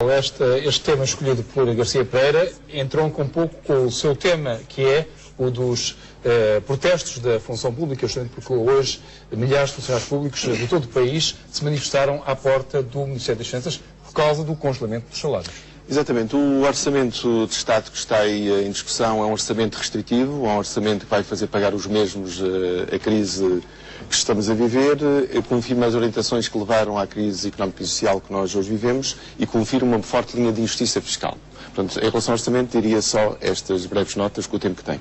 Este tema escolhido por Garcia Pereira entronca um pouco com o seu tema, que é o dos protestos da função pública, justamente porque hoje milhares de funcionários públicos de todo o país se manifestaram à porta do Ministério das Finanças por causa do congelamento dos salários. Exatamente. O orçamento de Estado que está aí em discussão é um orçamento restritivo, é um orçamento que vai fazer pagar os mesmos a crise que estamos a viver, confirma as orientações que levaram à crise económica e social que nós hoje vivemos e confirma uma forte linha de injustiça fiscal. Portanto, em relação ao orçamento, diria só estas breves notas com o tempo que tem.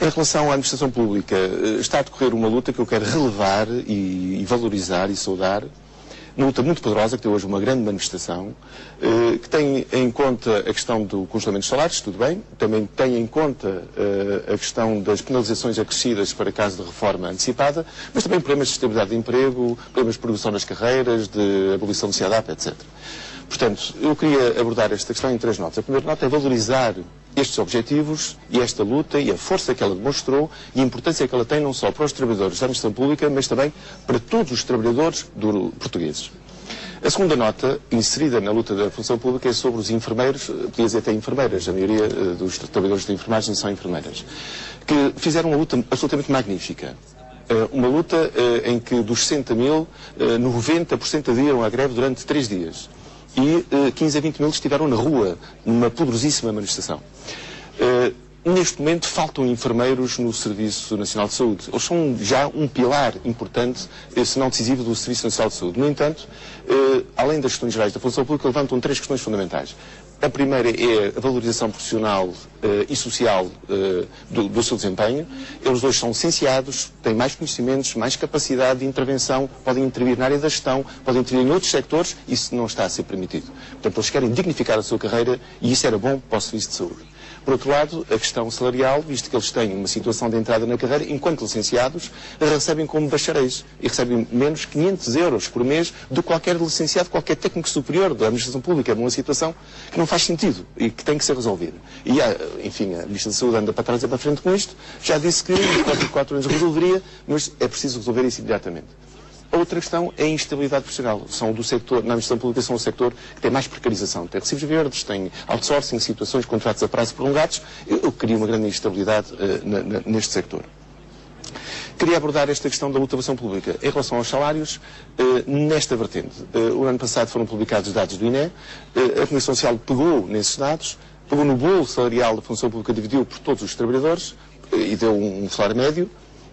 Em relação à administração pública, está a decorrer uma luta que eu quero relevar e valorizar e saudar. Uma luta muito poderosa, que tem hoje uma grande manifestação, que tem em conta a questão do congelamento dos salários, tudo bem, também tem em conta a questão das penalizações acrescidas para caso de reforma antecipada, mas também problemas de estabilidade de emprego, problemas de progressão nas carreiras, de abolição do CIADAP, etc. Portanto, eu queria abordar esta questão em três notas. A primeira nota é valorizar estes objetivos e esta luta e a força que ela demonstrou e a importância que ela tem não só para os trabalhadores da administração pública, mas também para todos os trabalhadores portugueses. A segunda nota, inserida na luta da função pública, é sobre os enfermeiros, podia dizer até enfermeiras, a maioria dos trabalhadores de enfermagem são enfermeiras, que fizeram uma luta absolutamente magnífica. Uma luta em que dos 60 mil, 90% aderiram à greve durante 3 dias. E 15 a 20 mil estiveram na rua, numa poderosíssima manifestação. Neste momento faltam enfermeiros no Serviço Nacional de Saúde. Eles são já um pilar importante, se não decisivo, do Serviço Nacional de Saúde. No entanto, além das questões gerais da função pública, levantam 3 questões fundamentais. A primeira é a valorização profissional e social do seu desempenho. Eles hoje são licenciados, têm mais conhecimentos, mais capacidade de intervenção, podem intervir na área da gestão, podem intervir em outros sectores, isso não está a ser permitido. Portanto, eles querem dignificar a sua carreira e isso era bom para o Serviço de Saúde. Por outro lado, a questão salarial, visto que eles têm uma situação de entrada na carreira, enquanto licenciados, recebem como bacharéis e recebem menos 500 euros por mês de qualquer licenciado, qualquer técnico superior da administração pública. É uma situação que não faz sentido e que tem que ser resolvida. E, enfim, a Ministra da Saúde anda para trás e para frente com isto, já disse que em 4 anos resolveria, mas é preciso resolver isso imediatamente. A outra questão é a instabilidade profissional. São do setor, na administração pública, são o setor que tem mais precarização. Tem recibos verdes, tem outsourcing, situações, contratos a prazo prolongados. Eu queria uma grande instabilidade neste setor. Queria abordar esta questão da luta da função pública. Em relação aos salários, nesta vertente. O ano passado foram publicados os dados do INE. A Comissão Social pegou nesses dados, pegou no bolo salarial da função pública, dividiu por todos os trabalhadores e deu um salário médio.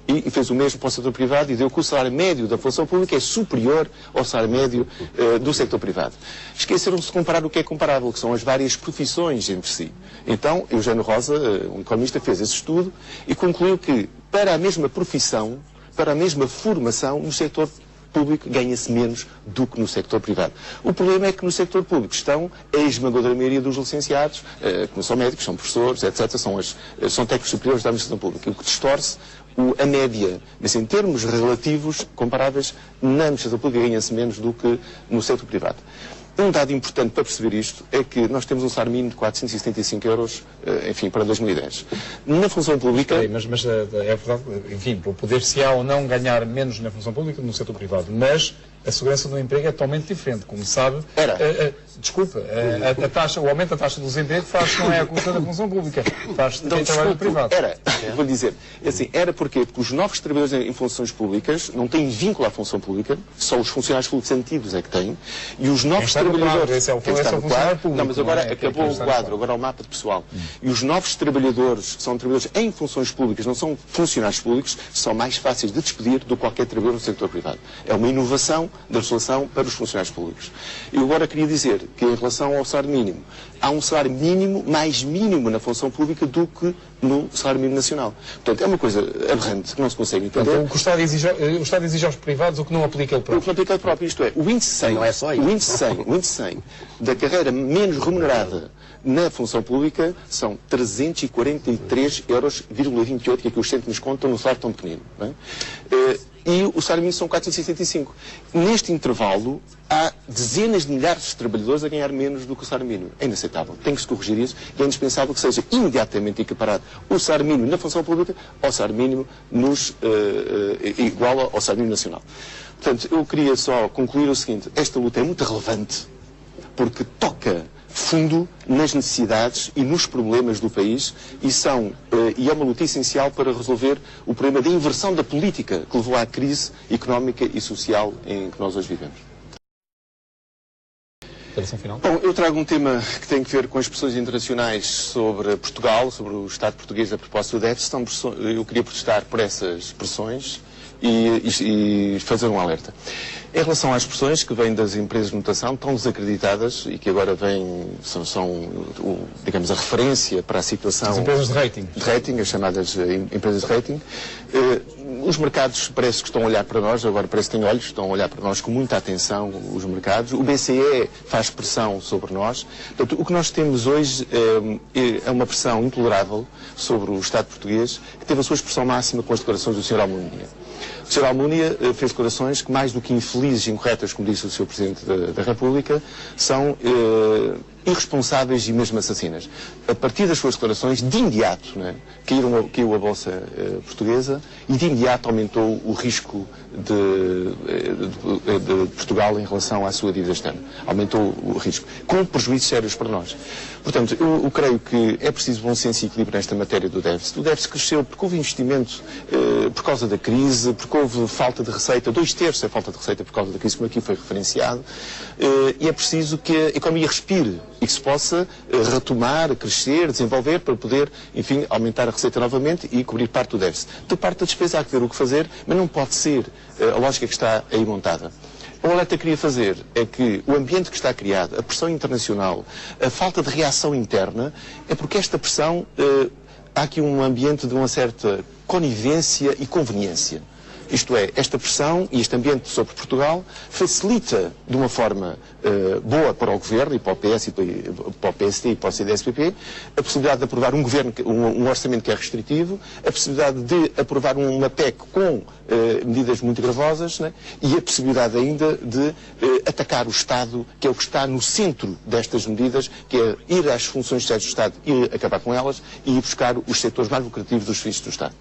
E fez o mesmo para o setor privado e deu que o salário médio da função pública é superior ao salário médio do setor privado. Esqueceram-se de comparar o que é comparável, que são as várias profissões entre si. Então, Eugênio Rosa, um economista, fez esse estudo e concluiu que para a mesma profissão, para a mesma formação, no setor público ganha-se menos do que no sector privado. O problema é que no sector público estão a esmagadora maioria dos licenciados, que não são médicos, são professores, etc., são técnicos superiores da administração pública, o que distorce a média, mas em termos relativos, comparáveis, na administração pública ganha-se menos do que no setor privado. Um dado importante para perceber isto é que nós temos um salário mínimo de 475 euros, enfim, para 2010. Na função pública... Mas é verdade, enfim, poder-se-á ou não ganhar menos na função pública do que no setor privado, mas a segurança do emprego é totalmente diferente, como sabe. Desculpa, o aumento da taxa do desemprego não é a custa da função pública, faz também trabalho privado. Vou dizer, assim, porque os novos trabalhadores em funções públicas não têm vínculo à função pública, só os funcionários públicos antigos é que têm, e os novos trabalhadores... Esse é o funcionário público. Não, mas agora acabou o quadro, agora é o mapa de pessoal. E os novos trabalhadores, que são trabalhadores em funções públicas, não são funcionários públicos, são mais fáceis de despedir do que qualquer trabalhador no setor privado. É uma inovação da legislação para os funcionários públicos. E agora queria dizer que em relação ao salário mínimo, há um salário mínimo, mais mínimo na função pública do que no salário mínimo nacional. Portanto, é uma coisa aberrante que não se consegue entender. Portanto, o Estado exige aos privados o que não aplica ele próprio. O que não aplica ele próprio, isto é, o índice 100, não é só isso. o índice 100 da carreira menos remunerada na função pública são 343,28 euros, que é que os cêntimos contam num salário tão pequenino. Não é? E o salário mínimo são 465. Neste intervalo, há dezenas de milhares de trabalhadores a ganhar menos do que o salário mínimo. É inaceitável. Tem que se corrigir isso e é indispensável que seja imediatamente equiparado o salário mínimo na função pública ao salário mínimo igual ao salário mínimo nacional. Portanto, eu queria só concluir o seguinte. Esta luta é muito relevante porque toca fundo nas necessidades e nos problemas do país e é uma luta essencial para resolver o problema da inversão da política que levou à crise económica e social em que nós hoje vivemos. Final. Bom, eu trago um tema que tem a ver com as pressões internacionais sobre Portugal, sobre o Estado português a propósito do déficit. Eu queria protestar por essas pressões e fazer um alerta. Em relação às pressões que vêm das empresas de notação, tão desacreditadas e que agora digamos, a referência para a situação... As empresas de rating. De rating, as chamadas empresas de rating. Os mercados parece que estão a olhar para nós, agora parece que têm olhos, estão a olhar para nós com muita atenção, os mercados. O BCE faz pressão sobre nós. Portanto, o que nós temos hoje é uma pressão intolerável sobre o Estado português, que teve a sua expressão máxima com as declarações do Sr. Almunia. O Sr. Almunia fez declarações que, mais do que infelizes e incorretas, como disse o Sr. Presidente da República, são irresponsáveis e mesmo assassinas. A partir das suas declarações, de imediato, caiu a Bolsa Portuguesa e de imediato aumentou o risco de Portugal em relação à sua dívida externa. Aumentou o risco, com prejuízos sérios para nós. Portanto, eu creio que é preciso bom senso e equilíbrio nesta matéria do déficit. O déficit cresceu porque houve investimento por causa da crise, porque houve falta de receita, 2/3 é falta de receita por causa da crise, como aqui foi referenciado, e é preciso que a economia respire e que se possa retomar, crescer, desenvolver, para poder, enfim, aumentar a receita novamente e cobrir parte do déficit. De parte da despesa há que ver o que fazer, mas não pode ser a lógica que está aí montada. O alerta que queria fazer é que o ambiente que está criado, a pressão internacional, a falta de reação interna, é porque esta pressão, há aqui um ambiente de uma certa conivência e conveniência. Isto é, esta pressão e este ambiente sobre Portugal facilita de uma forma boa para o Governo e para o PS e para o PSD e para o CDS-PP a possibilidade de aprovar um orçamento que é restritivo, a possibilidade de aprovar uma PEC com medidas muito gravosas, né? E a possibilidade ainda de atacar o Estado, que é o que está no centro destas medidas, que é ir às funções sociais do Estado e acabar com elas e ir buscar os setores mais lucrativos dos serviços do Estado.